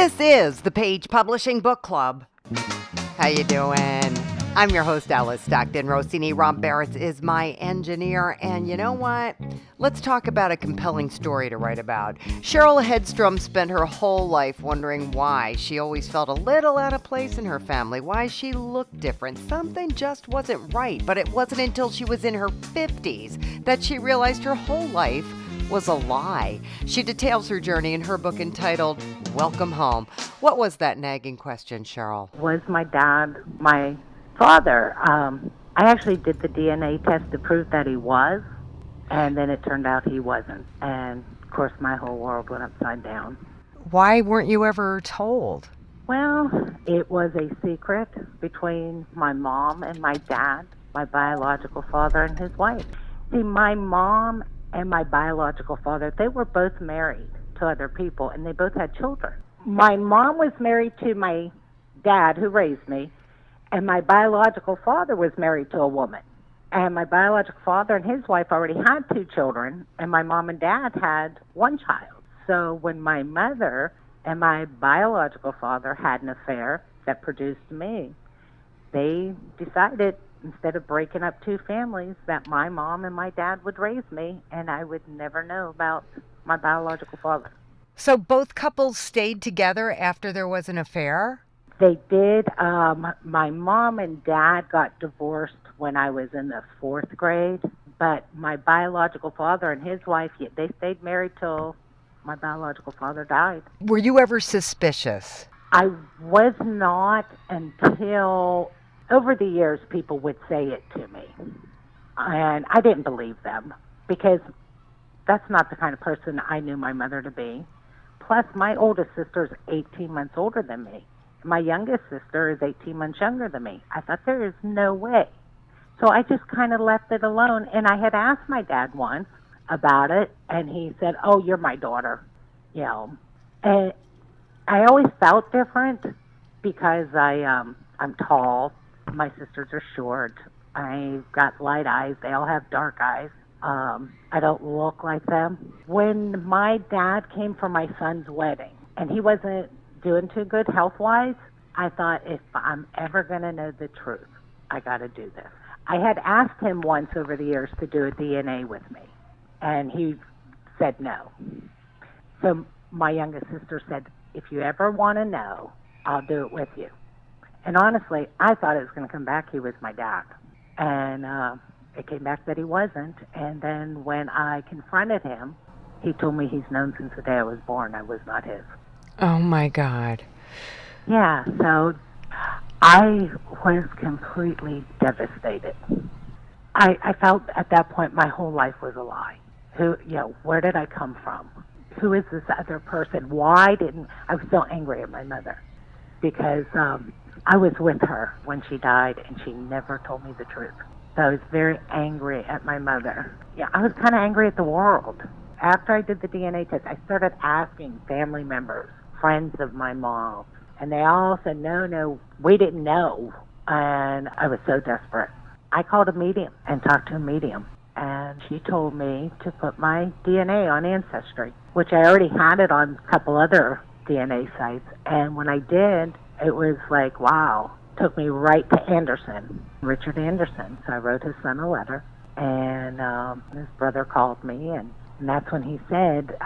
This is the Page Publishing Book Club. How you doing? I'm your host, Alice Stockton Rossini. Ron Barrett is my engineer, and you know what? Let's talk about a compelling story to write about. Cheryl Hedstrom spent her whole life wondering why she always felt a little out of place in her family, why she looked different. Something just wasn't right, but it wasn't until she was in her 50s that she realized her whole life was a lie. She details her journey in her book entitled Welcome Home. What was that nagging question, Cheryl? Was my dad my father? I actually did the DNA test to prove that he was, and then it turned out he wasn't. And, of course, my whole world went upside down. Why weren't you ever told? Well, it was a secret between my mom and my dad, my biological father and his wife. See, my mom and my biological father, they were both married to other people, and they both had children. My mom was married to my dad, who raised me, and my biological father was married to a woman. And my biological father and his wife already had 2 children, and my mom and dad had 1 child. So when my mother and my biological father had an affair that produced me, they decided, instead of breaking up 2 families, that my mom and my dad would raise me, and I would never know about my biological father. So both couples stayed together after there was an affair? They did. My mom and dad got divorced when I was in the 4th grade, but my biological father and his wife, they stayed married till my biological father died. Were you ever suspicious? I was not until over the years people would say it to me, and I didn't believe them because that's not the kind of person I knew my mother to be. Plus, my oldest sister is 18 months older than me. My youngest sister is 18 months younger than me. I thought there is no way. So I just kind of left it alone, and I had asked my dad once about it, and he said, "Oh, you're my daughter." You know, and I always felt different because I'm tall. My sisters are short. I've got light eyes. They all have dark eyes. I don't look like them. When my dad came for my son's wedding, and he wasn't doing too good health-wise, I thought, if I'm ever going to know the truth, I got to do this. I had asked him once over the years to do a DNA with me, and he said no. So my youngest sister said, "If you ever want to know, I'll do it with you." And honestly, I thought it was going to come back he was my dad. And it came back that he wasn't. And then when I confronted him, he told me he's known since the day I was born I was not his. Oh, my God. Yeah, so I was completely devastated. I felt at that point my whole life was a lie. Where did I come from? Who is this other person? I was so angry at my mother because I was with her when she died, and she never told me the truth. So I was very angry at my mother. Yeah, I was kind of angry at the world. After I did the DNA test, I started asking family members, friends of my mom, and they all said, no, we didn't know. And I was so desperate. I called a medium and talked to a medium, and she told me to put my DNA on Ancestry, which I already had it on a couple other DNA sites. And when I did, it was like, wow. Took me right to Anderson, Richard Anderson. So I wrote his son a letter, and his brother called me, and that's when he said,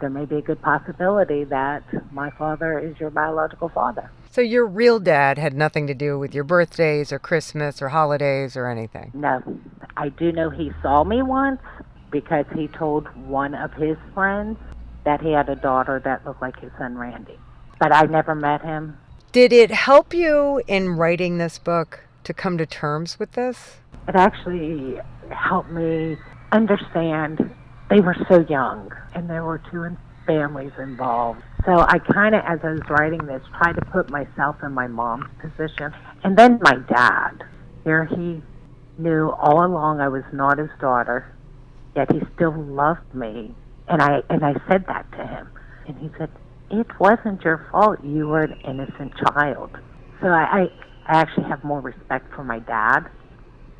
there may be a good possibility that my father is your biological father. So your real dad had nothing to do with your birthdays or Christmas or holidays or anything? No. I do know he saw me once because he told one of his friends that he had a daughter that looked like his son Randy. But I never met him. Did it help you in writing this book to come to terms with this? It actually helped me understand they were so young, and there were 2 families involved. So I kind of, as I was writing this, tried to put myself in my mom's position. And then my dad, here he knew all along I was not his daughter, yet he still loved me. And I said that to him. And he said, "It wasn't your fault. You were an innocent child." So I actually have more respect for my dad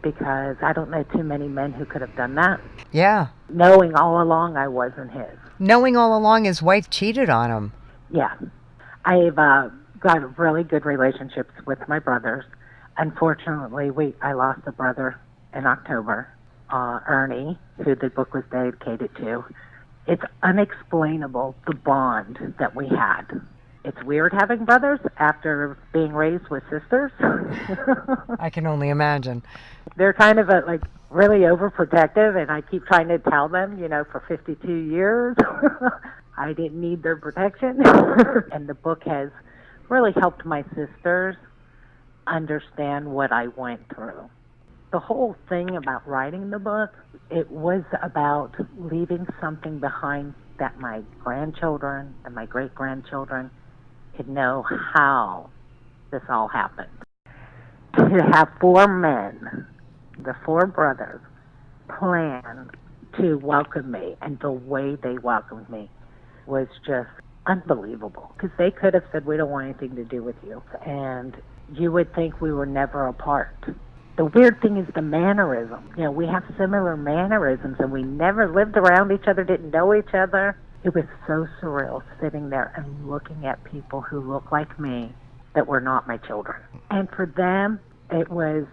because I don't know too many men who could have done that. Yeah. Knowing all along I wasn't his. Knowing all along his wife cheated on him. Yeah. I've got really good relationships with my brothers. Unfortunately, I lost a brother in October, Ernie, who the book was dedicated to. It's unexplainable, the bond that we had. It's weird having brothers after being raised with sisters. I can only imagine. They're kind of really overprotective, and I keep trying to tell them, for 52 years, I didn't need their protection. And the book has really helped my sisters understand what I went through. The whole thing about writing the book, it was about leaving something behind that my grandchildren and my great-grandchildren could know how this all happened. To have 4 men, the 4 brothers, plan to welcome me, and the way they welcomed me was just unbelievable. Because they could have said, we don't want anything to do with you. And you would think we were never apart. The weird thing is the mannerism. We have similar mannerisms, and we never lived around each other, didn't know each other. It was so surreal sitting there and looking at people who look like me that were not my children. And for them, it was,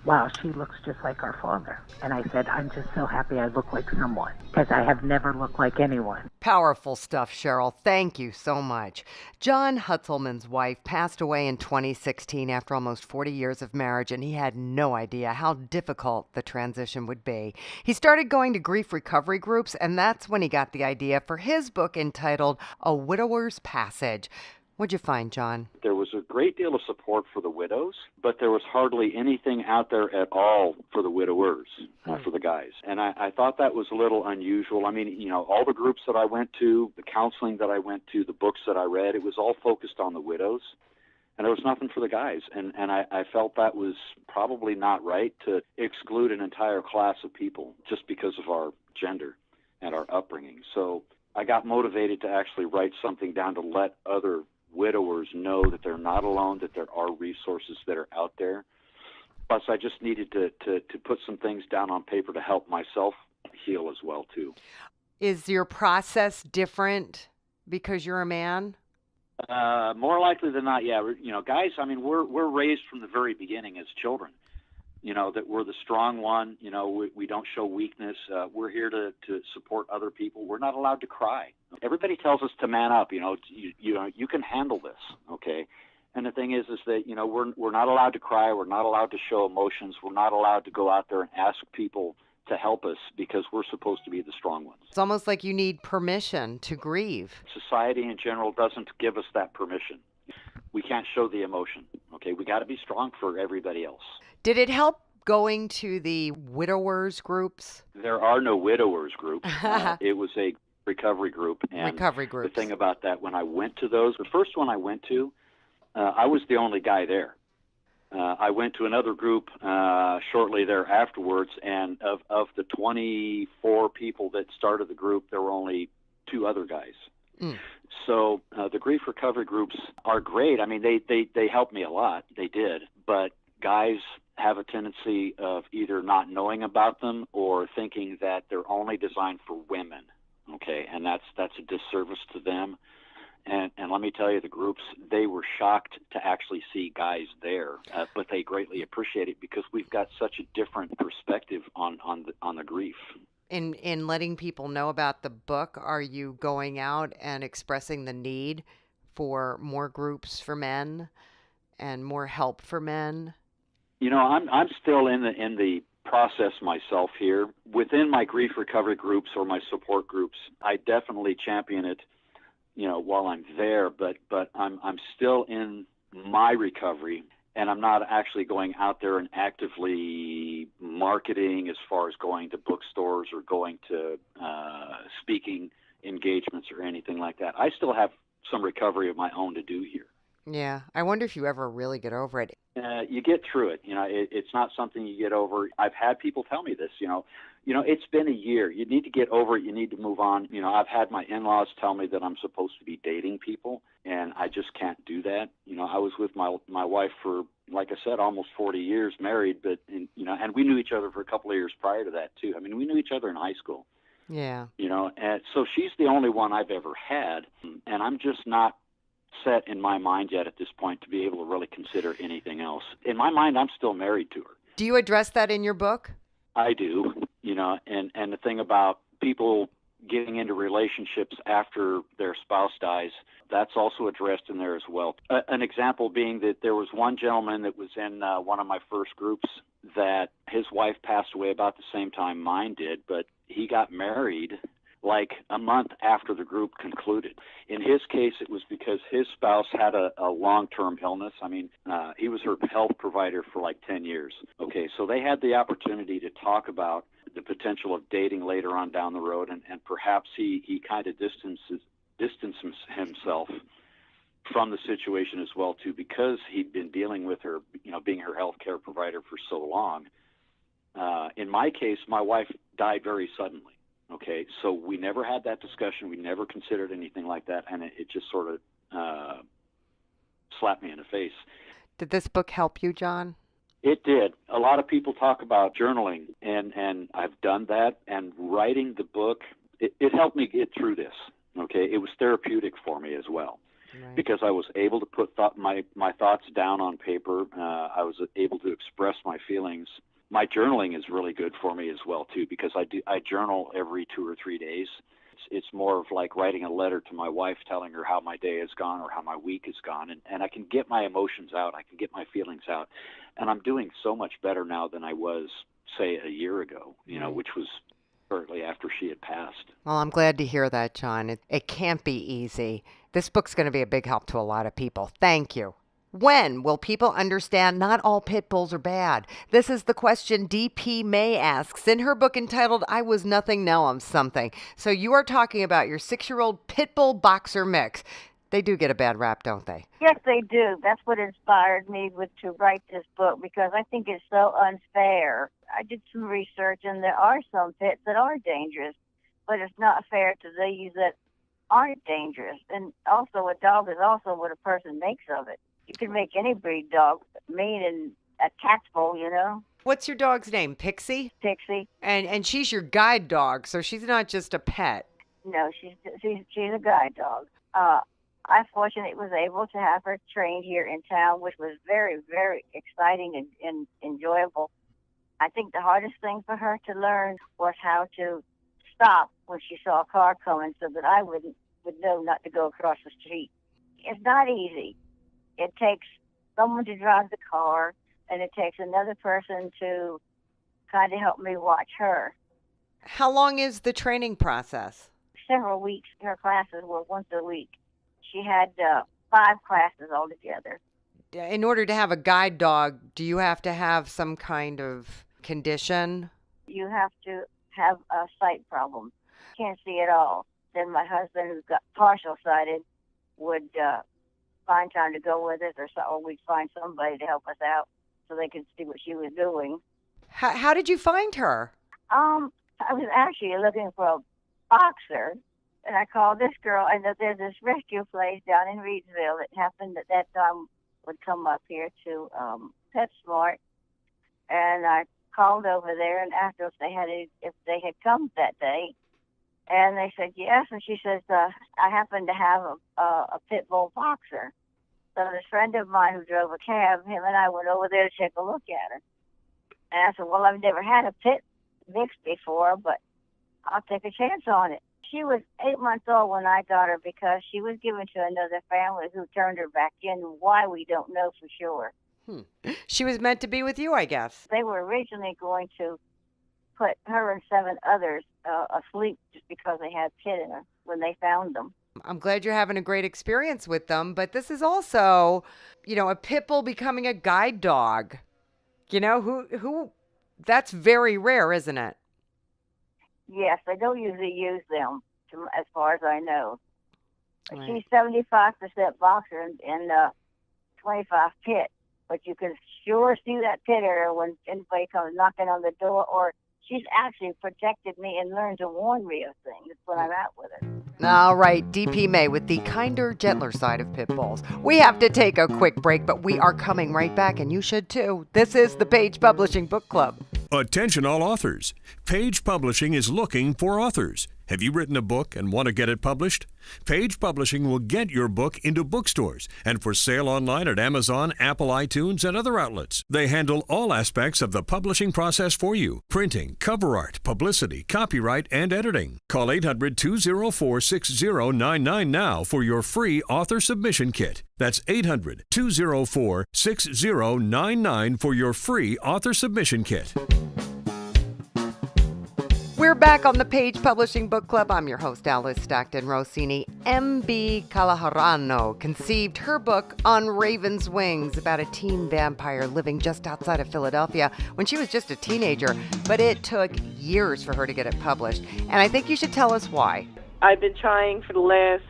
wow, she looks just like our father. And I said, I'm just so happy I look like someone, because I have never looked like anyone. Powerful stuff, Cheryl. Thank you so much. John Hutzelman's wife passed away in 2016 after almost 40 years of marriage, and he had no idea how difficult the transition would be. He started going to grief recovery groups, and that's when he got the idea for his book entitled A Widower's Passage. What'd you find, John? There was a great deal of support for the widows, but there was hardly anything out there at all for the widowers, for the guys. And I thought that was a little unusual. I mean, all the groups that I went to, the counseling that I went to, the books that I read, it was all focused on the widows, and there was nothing for the guys. And I felt that was probably not right to exclude an entire class of people just because of our gender and our upbringing. So I got motivated to actually write something down to let other widowers know that they're not alone, that there are resources that are out there. Plus, I just needed to put some things down on paper to help myself heal as well, too. Is your process different because you're a man? More likely than not, yeah. Guys, I mean, we're raised from the very beginning as children, that we're the strong one. We don't show weakness. We're here to support other people. We're not allowed to cry. Everybody tells us to man up. You can handle this, okay? And the thing is that we're not allowed to cry. We're not allowed to show emotions. We're not allowed to go out there and ask people to help us because we're supposed to be the strong ones. It's almost like you need permission to grieve. Society in general doesn't give us that permission. We can't show the emotion, okay? We got to be strong for everybody else. Did it help going to the widowers groups? There are no widowers groups. It was a recovery group. And recovery groups. The thing about that, when I went to those, the first one I went to, I was the only guy there. I went to another group shortly there afterwards, and of the 24 people that started the group, there were only 2 other guys. So the grief recovery groups are great. I mean, they helped me a lot. They did. But guys have a tendency of either not knowing about them or thinking that they're only designed for women, okay? And that's a disservice to them. And let me tell you, the groups, they were shocked to actually see guys there, but they greatly appreciate it because we've got such a different perspective on the grief. In letting people know about the book, are you going out and expressing the need for more groups for men and more help for men? I'm still in the process myself here. Within my grief recovery groups or my support groups, I definitely champion it, while I'm there, but I'm still in my recovery, and I'm not actually going out there and actively marketing as far as going to bookstores or going to speaking engagements or anything like that. I still have some recovery of my own to do here. Yeah. I wonder if you ever really get over it. You get through it. It's not something you get over. I've had people tell me this, it's been a year. You need to get over it. You need to move on. I've had my in-laws tell me that I'm supposed to be dating people, and I just can't do that. I was with my wife for, like I said, almost 40 years, married, but, and we knew each other for a couple of years prior to that, too. I mean, we knew each other in high school. Yeah. And so she's the only one I've ever had, and I'm just not set in my mind yet at this point to be able to really consider anything else. In my mind, I'm still married to her. Do you address that in your book? I do, and the thing about people getting into relationships after their spouse dies, that's also addressed in there as well. An example being that there was one gentleman that was in one of my first groups that his wife passed away about the same time mine did, but he got married like a month after the group concluded. In his case, it was because his spouse had a long-term illness. I mean, he was her health provider for like 10 years. Okay, so they had the opportunity to talk about the potential of dating later on down the road, and perhaps he kind of distanced himself from the situation as well, too, because he'd been dealing with her, being her health care provider for so long. In my case, my wife died very suddenly. Okay, so we never had that discussion. We never considered anything like that, and it just sort of slapped me in the face. Did this book help you, John? It did. A lot of people talk about journaling, and I've done that, and writing the book, it helped me get through this. Okay, it was therapeutic for me as well. Right. Because I was able to put my thoughts down on paper. I was able to express my feelings. My journaling is really good for me as well, too, because I journal every 2 or 3 days. It's more of like writing a letter to my wife telling her how my day has gone or how my week has gone, and I can get my emotions out. I can get my feelings out. And I'm doing so much better now than I was, say, a year ago, which was shortly after she had passed. Well, I'm glad to hear that, John. It can't be easy. This book's going to be a big help to a lot of people. Thank you. When will people understand not all pit bulls are bad? This is the question D.P. May asks in her book entitled I Was Nothing, Now I'm Something. So you are talking about your 6-year-old pit bull boxer mix. They do get a bad rap, don't they? Yes, they do. That's what inspired me to write this book, because I think it's so unfair. I did some research, and there are some pits that are dangerous, but it's not fair to these that aren't dangerous. And also, a dog is also what a person makes of it. You can make any breed dog mean and a tactful, What's your dog's name? Pixie? Pixie. And she's your guide dog, so she's not just a pet. No, she's a guide dog. I fortunately was able to have her trained here in town, which was very, very exciting and enjoyable. I think the hardest thing for her to learn was how to stop when she saw a car coming so that I would know not to go across the street. It's not easy. It takes someone to drive the car, and it takes another person to kind of help me watch her. How long is the training process? Several weeks. Her classes were once a week. She had 5 classes altogether. In order to have a guide dog, do you have to have some kind of condition? You have to have a sight problem. Can't see at all. Then my husband, who's got partial sighted, would find time to go with us, or we'd find somebody to help us out so they could see what she was doing. How did you find her? I was actually looking for a boxer, and I called this girl. I know there's this rescue place down in Reedsville that happened at that time would come up here to PetSmart, and I called over there and asked if they had come that day, and they said yes. And she says, I happen to have a pit bull boxer. So this friend of mine who drove a cab, him and I went over there to take a look at her. And I said, well, I've never had a pit mix before, but I'll take a chance on it. She was 8 months old when I got her because she was given to another family who turned her back in. Why, we don't know for sure. She was meant to be with you, I guess. They were originally going to put her and 7 others asleep just because they had pit in her when they found them. I'm glad you're having a great experience with them, but this is also, a pit bull becoming a guide dog. Who that's very rare, isn't it? Yes, they don't usually use them, as far as I know. Right. She's 75% boxer and 25 pit, but you can sure see that pit area when anybody comes knocking on the door, or she's actually protected me and learned to warn me of things when I'm out with her. All right, D.P. May with the kinder, gentler side of pit bulls. We have to take a quick break, but we are coming right back, and you should too. This is the Page Publishing Book Club. Attention all authors. Page Publishing is looking for authors. Have you written a book and want to get it published? Page Publishing will get your book into bookstores and for sale online at Amazon, Apple iTunes, and other outlets. They handle all aspects of the publishing process for you: printing, cover art, publicity, copyright, and editing. Call 800-204-6099 now for your free author submission kit. That's 800-204-6099 for your free author submission kit. We're back on the Page Publishing Book Club. I'm your host, Alice Stockton Rossini. M.B. Calaharano conceived her book On Raven's Wings about a teen vampire living just outside of Philadelphia when she was just a teenager, but it took years for her to get it published. And I think you should tell us why. I've been trying for the last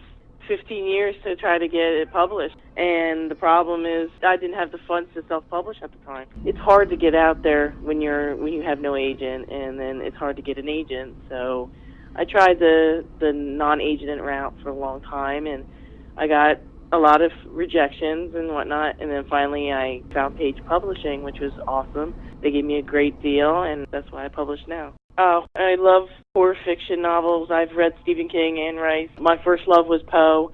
15 years to try to get it published, and the problem is I didn't have the funds to self-publish at the time. It's hard to get out there when you have no agent, and then it's hard to get an agent. So I tried the non-agent route for a long time, and I got a lot of rejections and whatnot, and then finally I found Page Publishing, which was awesome. They gave me a great deal, and that's why I publish now. Oh, I love horror fiction novels. I've read Stephen King, Anne Rice. My first love was Poe,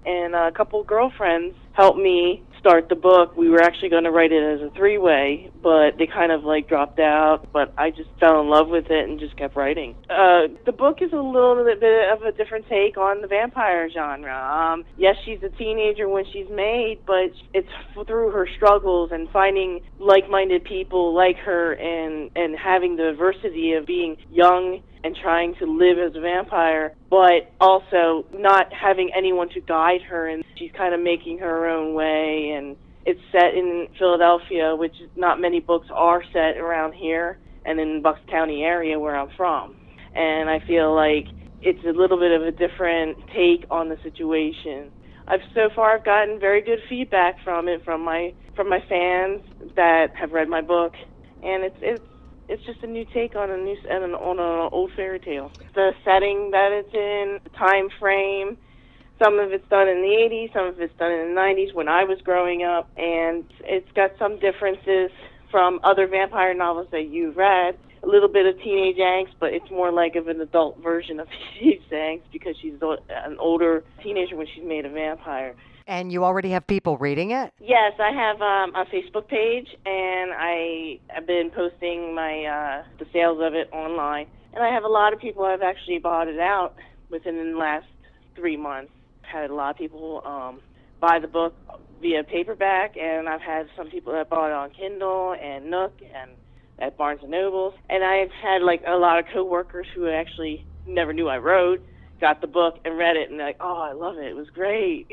and a couple girlfriends helped me start the book. We were actually going to write it as a three-way, but they kind of dropped out, but I just fell in love with it and just kept writing. The book is a little bit of a different take on the vampire genre. Yes, she's a teenager when she's made, but it's through her struggles and finding like-minded people like her and having the adversity of being young and trying to live as a vampire, but also not having anyone to guide her, and she's kind of making her own way. And it's set in Philadelphia, which not many books are set around here, and in Bucks County area where I'm from. And I feel like it's a little bit of a different take on the situation. I've gotten very good feedback from it from my fans that have read my book, and it's just a new take on an old fairy tale. The setting that it's in, the time frame, some of it's done in the 80s, some of it's done in the 90s when I was growing up, and it's got some differences from other vampire novels that you've read. A little bit of teenage angst, but it's more like of an adult version of teenage angst because she's an older teenager when she's made a vampire. And you already have people reading it? Yes, I have a Facebook page, and I've been posting the sales of it online. And I have a lot of people who have actually bought it out within the last 3 months. I've had a lot of people buy the book via paperback, and I've had some people that bought it on Kindle and Nook and at Barnes & Nobles. And I've had a lot of coworkers who actually never knew I wrote, got the book and read it, and they're like, oh, I love it. It was great.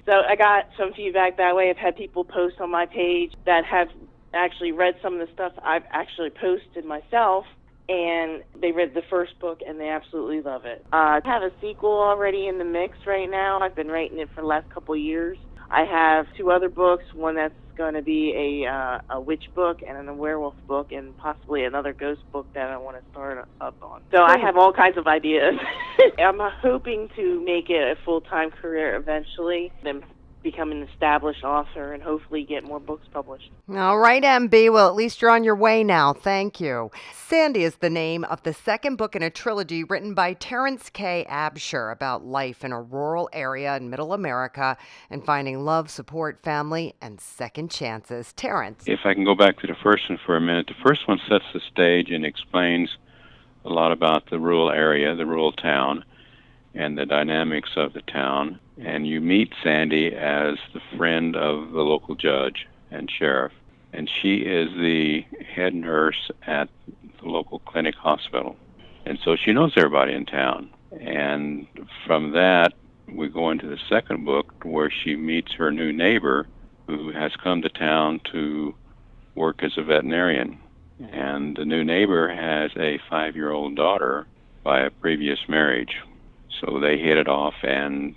So I got some feedback that way. I've had people post on my page that have actually read some of the stuff I've actually posted myself, and they read the first book, and they absolutely love it. I have a sequel already in the mix right now. I've been writing it for the last couple of years. I have 2 other books, one that's going to be a witch book and then a werewolf book and possibly another ghost book that I want to start up on. So I have all kinds of ideas. I'm hoping to make it a full-time career eventually, then become an established author and hopefully get more books published. All right, MB. Well, at least you're on your way now. Thank you. Sandy is the name of the second book in a trilogy written by Terrence K. Absher about life in a rural area in middle America and finding love, support, family, and second chances. Terrence. If I can go back to the first one for a minute, the first one sets the stage and explains a lot about the rural area, the rural town, and the dynamics of the town. And you meet Sandy as the friend of the local judge and sheriff. And she is the head nurse at the local clinic hospital. And so she knows everybody in town. And from that, we go into the second book where she meets her new neighbor who has come to town to work as a veterinarian. And the new neighbor has a 5-year-old daughter by a previous marriage. So they hit it off and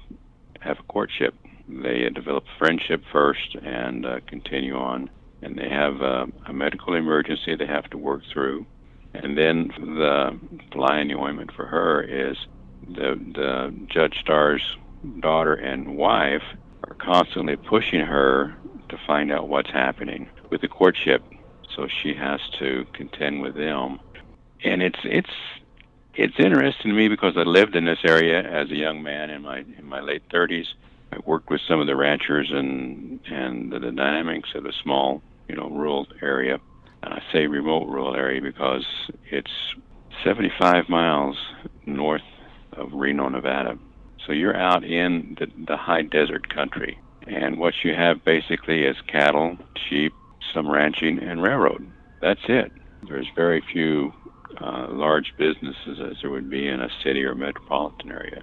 have a courtship. They develop friendship first and continue on. And they have a medical emergency they have to work through. And then the fly in the ointment for her is the Judge Starr's daughter and wife are constantly pushing her to find out what's happening with the courtship. So she has to contend with them. And it's It's interesting to me because I lived in this area as a young man in my late 30s. I worked with some of the ranchers and the dynamics of the small, rural area. And I say remote rural area because it's 75 miles north of Reno, Nevada. So you're out in the high desert country. And what you have basically is cattle, sheep, some ranching, and railroad. That's it. There's very few large businesses as there would be in a city or metropolitan area.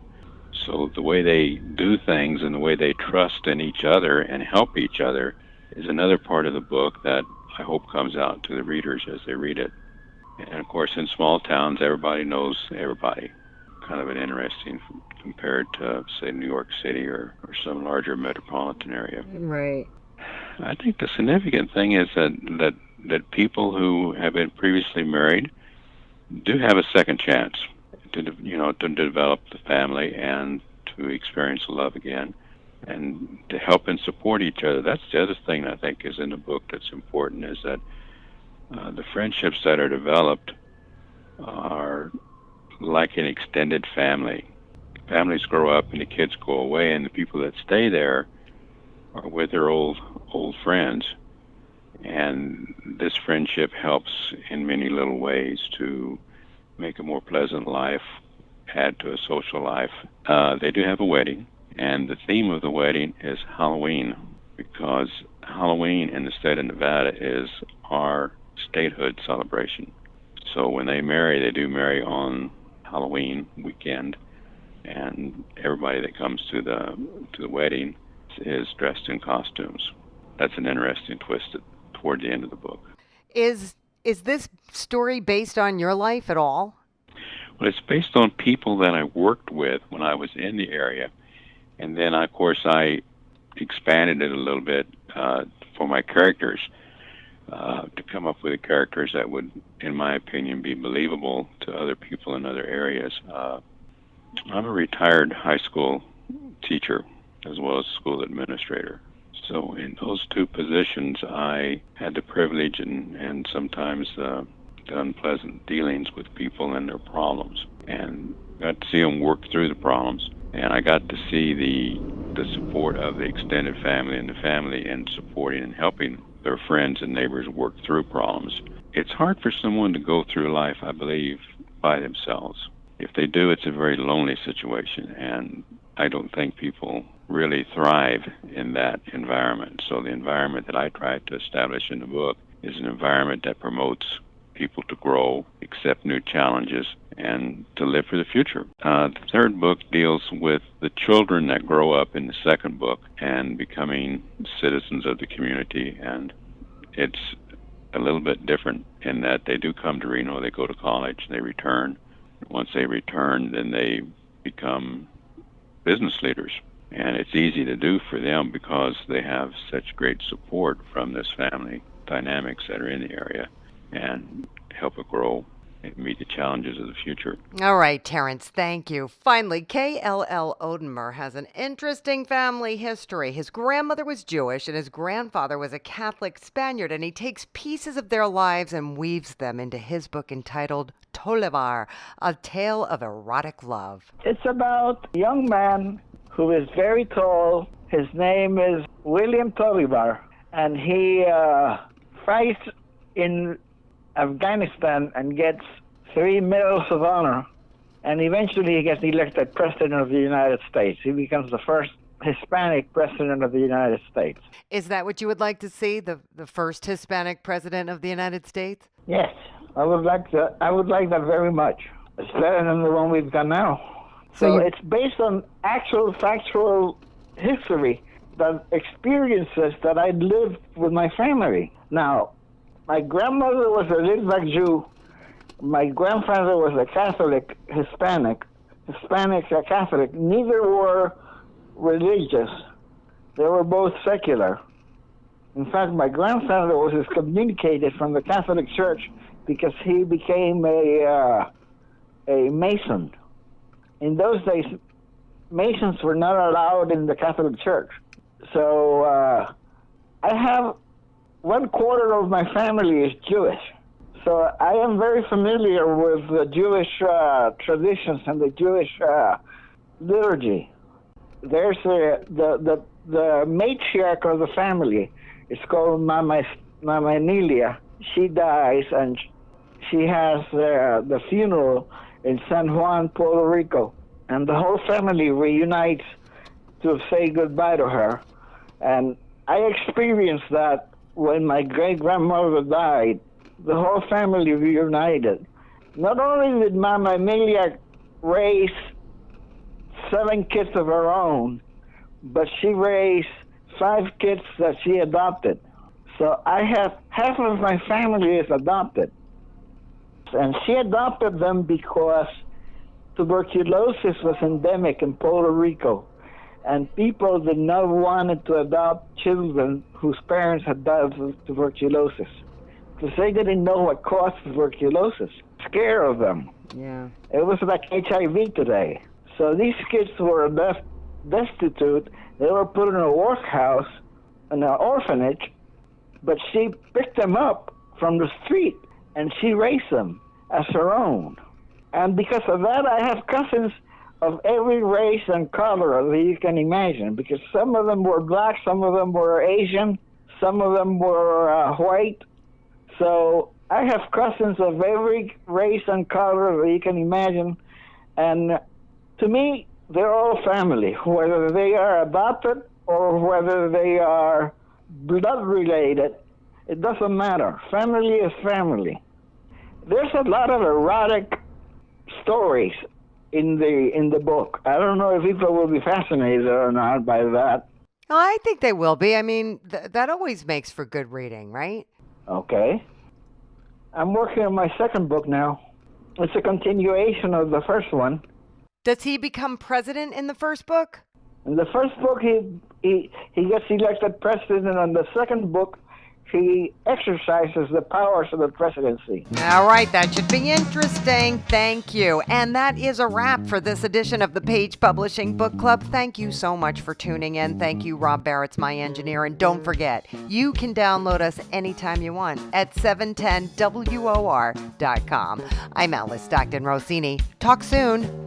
So the way they do things and the way they trust in each other and help each other is another part of the book that I hope comes out to the readers as they read it. And of course, in small towns, everybody knows everybody. Kind of an interesting compared to, say, New York City or some larger metropolitan area. Right. I think the significant thing is that people who have been previously married do have a second chance to develop the family and to experience love again and to help and support each other. That's the other thing I think is in the book that's important, is that the friendships that are developed are like an extended family. Families grow up and the kids go away, and the people that stay there are with their old friends. And this friendship helps in many little ways to make a more pleasant life, add to a social life. They do have a wedding, and the theme of the wedding is Halloween, because Halloween in the state of Nevada is our statehood celebration. So when they marry, they do marry on Halloween weekend, and everybody that comes to the wedding is dressed in costumes. That's an interesting twist toward the end of the book. Is this story based on your life at all? Well, it's based on people that I worked with when I was in the area, and then of course I expanded it a little bit for my characters to come up with characters that would, in my opinion, be believable to other people in other areas. I'm a retired high school teacher as well as school administrator. So in those two positions, I had the privilege and sometimes the unpleasant dealings with people and their problems, and got to see them work through the problems. And I got to see the support of the extended family and the family in supporting and helping their friends and neighbors work through problems. It's hard for someone to go through life, I believe, by themselves. If they do, it's a very lonely situation, and I don't think people really thrive in that environment. So the environment that I tried to establish in the book is an environment that promotes people to grow, accept new challenges, and to live for the future. The third book deals with the children that grow up in the second book and becoming citizens of the community, and it's a little bit different in that they do come to Reno, they go to college, they return. Once they return, then they become business leaders. And it's easy to do for them because they have such great support from this family dynamics that are in the area and help it grow and meet the challenges of the future. All right, Terrence, thank you. Finally, K.L.L. Odenmer has an interesting family history. His grandmother was Jewish and his grandfather was a Catholic Spaniard, and he takes pieces of their lives and weaves them into his book entitled Tolivar, A Tale of Erotic Love. It's about a young man who is very tall. His name is William Tolivar, and he fights in Afghanistan and gets 3 medals of honor, and eventually he gets elected president of the United States. He becomes the first Hispanic president of the United States. Is that what you would like to see, the first Hispanic president of the United States? Yes, I would like that. I would like that very much. It's better than the one we've got now. So it's based on actual factual history, the experiences that I lived with my family. Now, my grandmother was a Litvak Jew. My grandfather was a Catholic Hispanic. Hispanics are Catholic. Neither were religious. They were both secular. In fact, my grandfather was excommunicated from the Catholic Church because he became a Mason. In those days, Masons were not allowed in the Catholic Church. So I have 1/4 of my family is Jewish. So I am very familiar with the Jewish traditions and the Jewish liturgy. There's the matriarch of the family. It's called Mama Emilia. She dies, and she has the funeral in San Juan, Puerto Rico. And the whole family reunites to say goodbye to her. And I experienced that when my great-grandmother died. The whole family reunited. Not only did Mama Emilia raise 7 kids of her own, but she raised 5 kids that she adopted. So I have half of my family is adopted. And she adopted them because tuberculosis was endemic in Puerto Rico, and people did not want to adopt children whose parents had died of tuberculosis, because they didn't know what caused tuberculosis. Scared of them. Yeah. It was like HIV today. So these kids were destitute. They were put in a workhouse, in an orphanage, but she picked them up from the street, and she raised them as her own. And because of that, I have cousins of every race and color that you can imagine, because some of them were black, some of them were Asian, some of them were white. So I have cousins of every race and color that you can imagine. And to me, they're all family, whether they are adopted or whether they are blood related. It doesn't matter. Family is family. There's a lot of erotic stories in the book. I don't know if people will be fascinated or not by that. Oh, I think they will be. I mean, that always makes for good reading, right? Okay. I'm working on my second book now. It's a continuation of the first one. Does he become president in the first book? In the first book, he gets elected president. On the second book, he exercises the powers of the presidency. All right, that should be interesting. Thank you. And that is a wrap for this edition of the Page Publishing Book Club. Thank you so much for tuning in. Thank you, Rob Barrett's My Engineer. And don't forget, you can download us anytime you want at 710WOR.com. I'm Alice Stockton Rossini. Talk soon.